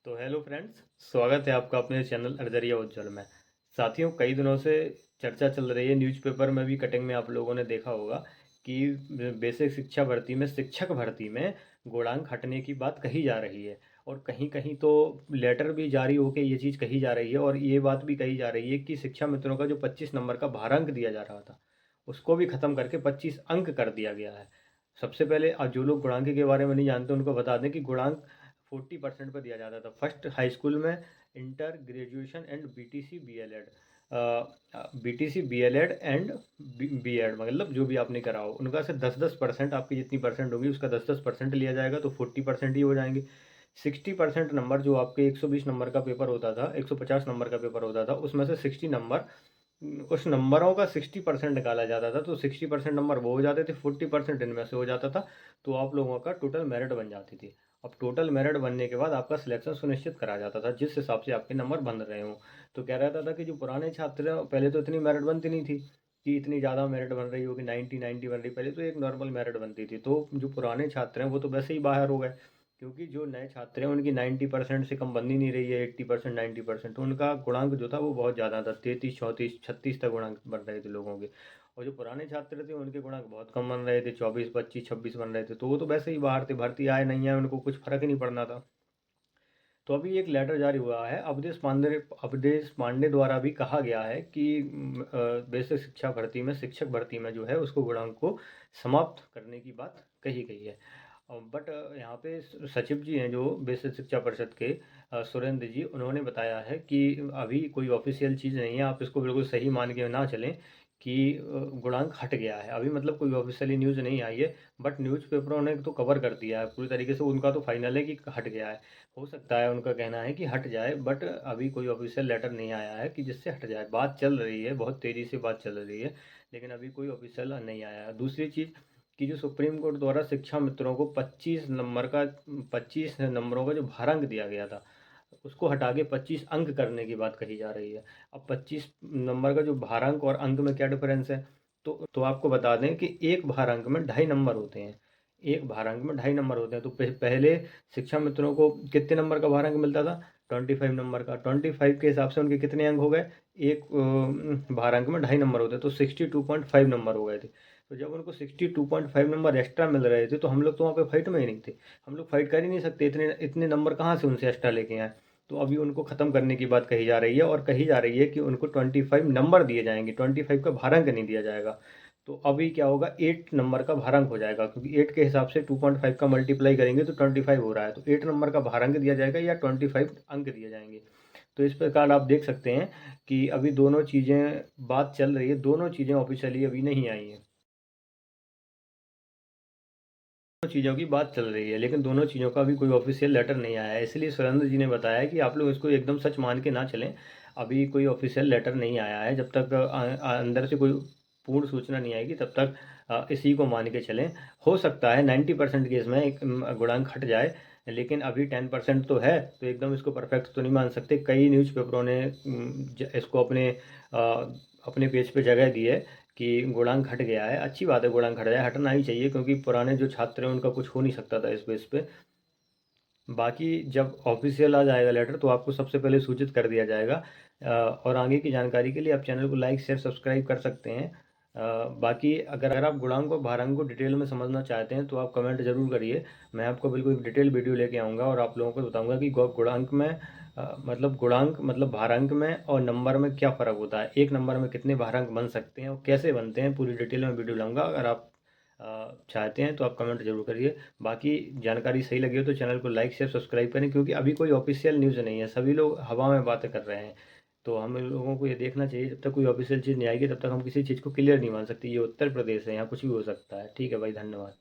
तो hello friends, स्वागत है आपका अपने चैनल नजरिया उज्जवल में। साथियों, कई दिनों से चर्चा चल रही है, न्यूज़पेपर में भी कटिंग में आप लोगों ने देखा होगा कि बेसिक शिक्षा भर्ती में, शिक्षक भर्ती में गुणांक हटने की बात कही जा रही है। और कहीं कहीं तो लेटर भी जारी होकर ये चीज़ कही जा रही है, और ये बात भी कही जा रही है कि शिक्षा मित्रों का जो 25 नंबर का भारांक दिया जा रहा था उसको भी ख़त्म करके 25 अंक कर दिया गया है। सबसे पहले जो लोग गुणांक के बारे में नहीं जानते उनको बता दें कि गुणांक 40% पर दिया जाता था फर्स्ट हाई स्कूल में, inter, graduation and BTC BLEd. BTC BLEd and BEd, मतलब जो भी आपने करा हो उनका से 10-10% आपकी जितनी परसेंट होगी उसका 10-10% लिया जाएगा, तो 40% ही हो जाएंगे। 60% नंबर जो आपके 120 नंबर का पेपर होता था, 150 नंबर का पेपर होता था, उसमें से 60 नंबर, उस नंबरों का 60% निकाला जाता था, तो 60% नंबर वो हो जाते थे, 40% इनमें से हो जाता था, तो आप लोगों का टोटल मेरिट बन जाती थी। अब टोटल मेरिट बनने के बाद आपका सिलेक्शन सुनिश्चित करा जाता था जिस हिसाब से आपके नंबर बन रहे हों। तो क्या रहता था कि जो पुराने छात्र हैं, पहले तो इतनी मेरिट बनती नहीं थी कि इतनी ज़्यादा मेरिट बन रही होगी, 90-90 बन रही, पहले तो एक नॉर्मल मेरिट बनती थी। तो जो पुराने छात्र हैं वो तो वैसे ही बाहर हो गए, क्योंकि जो नए छात्र हैं उनकी 90% से कम बन ही नहीं रही है, 80%, 90%। तो उनका गुणांक जो था वो बहुत ज़्यादा था, 33, 34, 36 तक गुणांक बन रहे थे लोगों के। और जो पुराने छात्र थे उनके गुणांक बहुत कम बन रहे थे, 24, 25, 26 बन रहे थे, तो वो तो वैसे ही बाहर थे, भर्ती आए नहीं आए उनको कुछ फर्क ही नहीं पड़ना था। तो अभी एक लेटर जारी हुआ है, अवधेश पांडे द्वारा भी कहा गया है कि बेसिक शिक्षा भर्ती में, शिक्षक भर्ती में जो है उसको गुणांक को समाप्त करने की बात कही गई है। बट यहाँ पे सचिव जी हैं जो बेसिक शिक्षा परिषद के, सुरेंद्र जी, उन्होंने बताया है कि अभी कोई ऑफिशियल चीज़ नहीं है, आप इसको बिल्कुल सही मान के ना चलें कि गुणांक हट गया है। अभी मतलब कोई ऑफिशियली न्यूज़ नहीं आई है, बट न्यूज़पेपरों ने तो कवर कर दिया है पूरी तरीके से, उनका तो फाइनल है कि हट गया है। हो सकता है उनका कहना है कि हट जाए, बट अभी कोई ऑफिशियल लेटर नहीं आया है कि जिससे हट जाए। बात चल रही है, बहुत तेज़ी से बात चल रही है, लेकिन अभी कोई ऑफिशियल नहीं आया है। दूसरी चीज़ कि जो सुप्रीम कोर्ट द्वारा शिक्षा मित्रों को 25 नंबरों का जो भारांक दिया गया था उसको हटा के 25 अंक करने की बात कही जा रही है। अब 25 नंबर का जो भारांक और अंक में क्या डिफरेंस है, तो आपको बता दें कि एक भारांक में 2.5 नंबर होते हैं। एक भारांक में 2.5 नंबर होते हैं। तो पहले शिक्षा मित्रों को कितने नंबर का भारांक मिलता था? 25 नंबर का। 25 के हिसाब से उनके कितने अंक हो गए? एक भारांक में 2.5 नंबर होते हैं, तो 62.5 नंबर हो गए थे। तो जब उनको 62.5 नंबर एक्स्ट्रा मिल रहे थे तो हम लोग तो वहाँ पे फाइट में ही नहीं थे। हम लोग फाइट कर ही नहीं सकते, इतने इतने नंबर कहाँ से उनसे एक्स्ट्रा लेके आए। तो अभी उनको ख़त्म करने की बात कही जा रही है, और कही जा रही है कि उनको 25 नंबर दिए जाएंगे, 25 का भारांक नहीं दिया जाएगा। तो अभी क्या होगा, 8 नंबर का भारांक हो जाएगा, क्योंकि 8 के हिसाब से 2.5 का मल्टीप्लाई करेंगे तो 25 हो रहा है, तो 8 नंबर का भारांक दिया जाएगा या 25 अंक दिए जाएंगे। तो इस प्रकार आप देख सकते हैं कि अभी दोनों चीज़ें बात चल रही है, दोनों चीज़ें ऑफिशियली अभी नहीं आई हैं। दोनों चीज़ों की बात चल रही है, लेकिन दोनों चीज़ों का अभी कोई ऑफिशियल लेटर नहीं आया है। इसलिए सुरेंद्र जी ने बताया कि आप लोग इसको एकदम सच मान के ना चलें, अभी कोई ऑफिशियल लेटर नहीं आया है। जब तक अंदर से कोई पूर्ण सूचना नहीं आएगी तब तक इसी को मान के चलें। हो सकता है 90% केस में एक गुणांक हट जाए, लेकिन अभी 10% तो है, तो एकदम इसको परफेक्ट तो नहीं मान सकते। कई न्यूज़पेपरों ने इसको अपने पेज पे जगह दी है कि गुणांक घट गया है। अच्छी बात है, गुणांक घट जाए, हटना ही चाहिए, क्योंकि पुराने जो छात्र हैं उनका कुछ हो नहीं सकता था इस बेस पे। बाकी जब ऑफिशियल आ जाएगा लेटर तो आपको सबसे पहले सूचित कर दिया जाएगा। और आगे की जानकारी के लिए आप चैनल को लाइक, शेयर, सब्सक्राइब कर सकते हैं। बाकी अगर आप गुणांक और भारांक को डिटेल में समझना चाहते हैं तो आप कमेंट ज़रूर करिए। मैं आपको बिल्कुल एक डिटेल वीडियो लेके आऊँगा और आप लोगों को बताऊँगा कि गुणांक में मतलब गुणांक मतलब भारांक में और नंबर में क्या फ़र्क होता है, एक नंबर में कितने भारांक बन सकते हैं और कैसे बनते हैं, पूरी डिटेल में वीडियो लाऊंगा। अगर आप चाहते हैं तो आप कमेंट जरूर करिए। बाकी जानकारी सही लगी हो तो चैनल को लाइक, शेयर, सब्सक्राइब करें, क्योंकि अभी कोई ऑफिशियल न्यूज़ नहीं है, सभी लोग हवा में बातें कर रहे हैं। तो हम लोगों को ये देखना चाहिए, जब तक कोई ऑफिशियल चीज़ नहीं आएगी तब तक हम किसी चीज़ को क्लियर नहीं मान सकते। ये उत्तर प्रदेश है, यहाँ कुछ भी हो सकता है। ठीक है भाई, धन्यवाद।